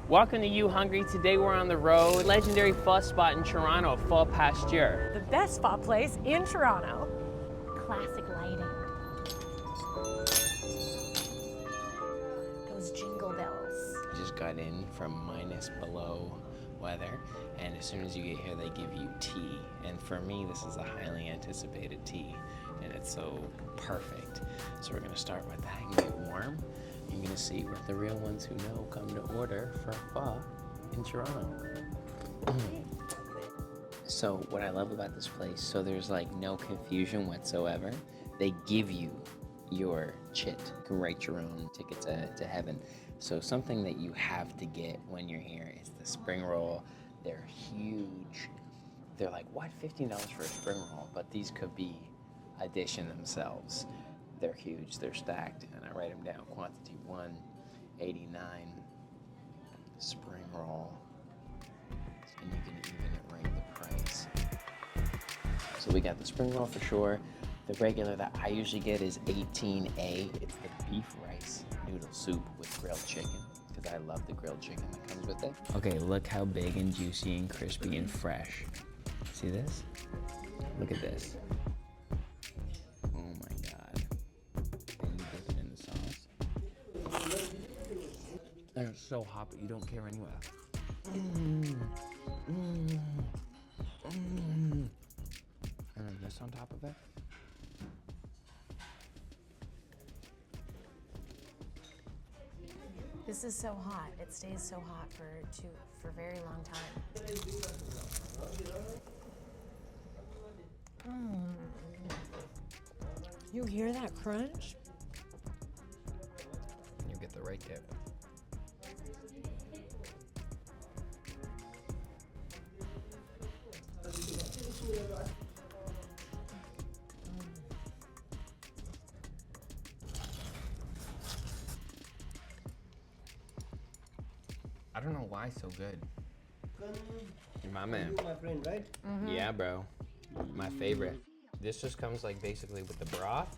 Welcome to You Hungry. Today we're on the road. Legendary pho spot in Toronto, Pho Pasteur. The best pho place in Toronto. Classic lighting. Those jingle bells. Just got in from minus below weather, and as soon as you get here they give you tea. And for me, this is a highly anticipated tea, and it's so perfect. So we're gonna start with that and get warm. You're gonna see what the real ones who know come to order for pho in Toronto. So what I love about this place, so there's like no confusion whatsoever. They give you your chit. You can write your own ticket to heaven. So something that you have to get when you're here is the spring roll. They're huge. They're like, what, $15 for a spring roll? But these could be a dish in themselves. They're huge, they're stacked, and I write them down. Quantity 189 spring roll. And you can even write the price. So we got the spring roll for sure. The regular that I usually get is 18A. It's the beef rice noodle soup with grilled chicken, because I love the grilled chicken that comes with it. Okay, look how big and juicy and crispy and fresh. See this? Look at this. Oh my God. And you dip it in the sauce. And it's so hot, but you don't care anyway. And then this on top of it. This is so hot. It stays so hot for a very long time. You hear that crunch? You get the right dip. I don't know why it's so good. You're my man. My friend, right? Yeah, bro. My favorite. This just comes like basically with the broth,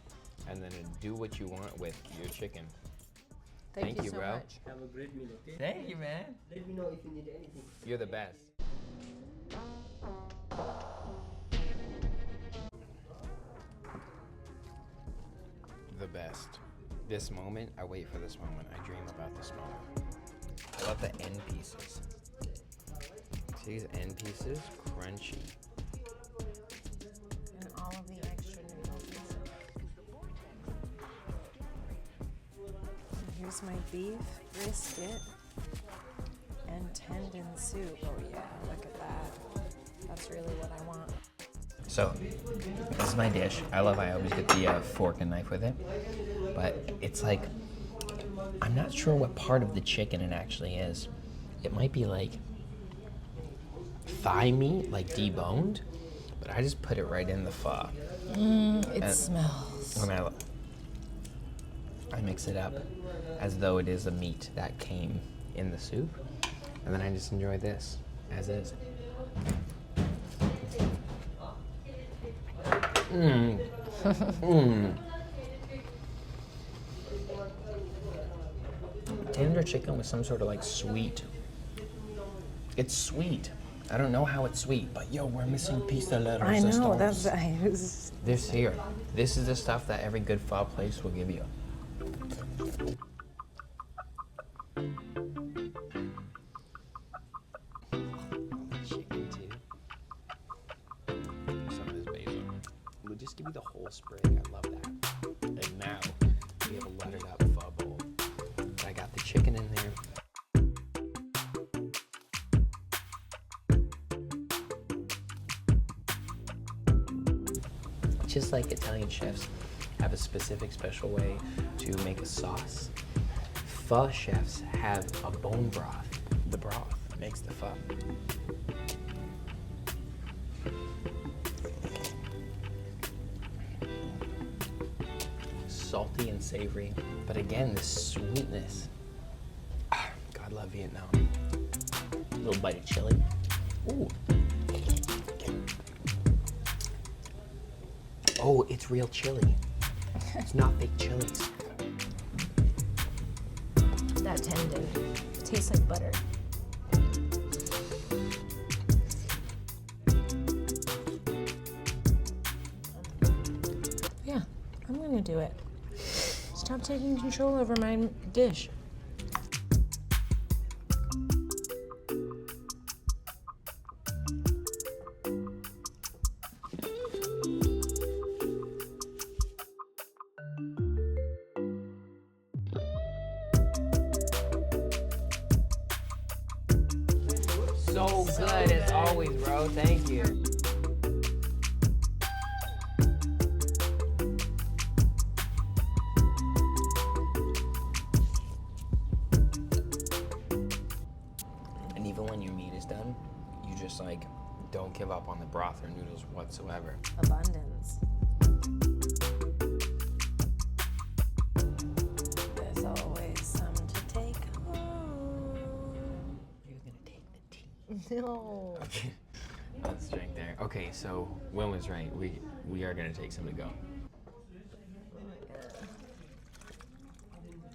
and then do what you want with your chicken. Thank you, so bro. much. Have a great meal, okay? Thank you, man. Let me know if you need anything. You're the best. The best. This moment, I wait for this moment. I dream about this moment. I love the end pieces. See these end pieces? Crunchy. And all of the extra noodles. Here's my beef, brisket, and tendon soup. Oh yeah, look at that. That's really what I want. So, this is my dish. I always get the fork and knife with it. But it's like, I'm not sure what part of the chicken it actually is. It might be like thigh meat, like deboned, but I just put it right in the pho. It smells. When I mix it up as though it is a meat that came in the soup, and then I just enjoy this as is. Tender chicken with some sort of like sweet. It's sweet. I don't know how it's sweet, but yo, we're missing piece de la I know, resistance. This here. This is the stuff that every good pho place will give you. Chicken too. Some of this basil. We'll just give you the whole sprig. I love that. And now we have a lettered up pho bowl. I got the chicken in there. Just like Italian chefs have a specific special way to make a sauce, pho chefs have a bone broth. The broth makes the pho. Salty and savory, but again, this sweetness. God love Vietnam. A little bite of chili. Ooh. Oh, it's real chili. It's not fake chilies. That tendon tastes like butter. gonna do it. Stop taking control over my dish. So good as always, bro. Thank you. And even when your meat is done, you just like don't give up on the broth or noodles whatsoever. Abundance. There's always some to take home. You're gonna take the tea. No. Okay. Let's drink there. Okay, so Wynn was right. We are gonna take some to go.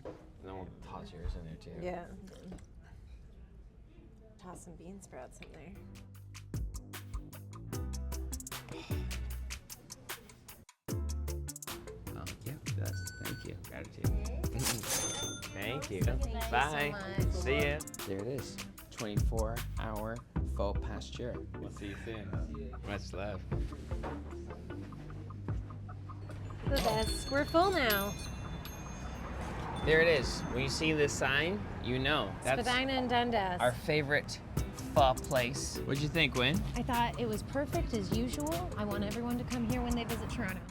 And then we'll toss yours in there too. Yeah. Toss some bean sprouts in there. Oh, yeah, thank you. Gratitude. Thank you. Bye. so much. See ya. There it is. 24-hour Pho Pasteur. We'll see you soon. Much love. The best. We're full now. There it is. When you see this sign, you know. That's Spadina and Dundas. our favorite pho place. What'd you think, Wynn? I thought it was perfect as usual. I want everyone to come here when they visit Toronto.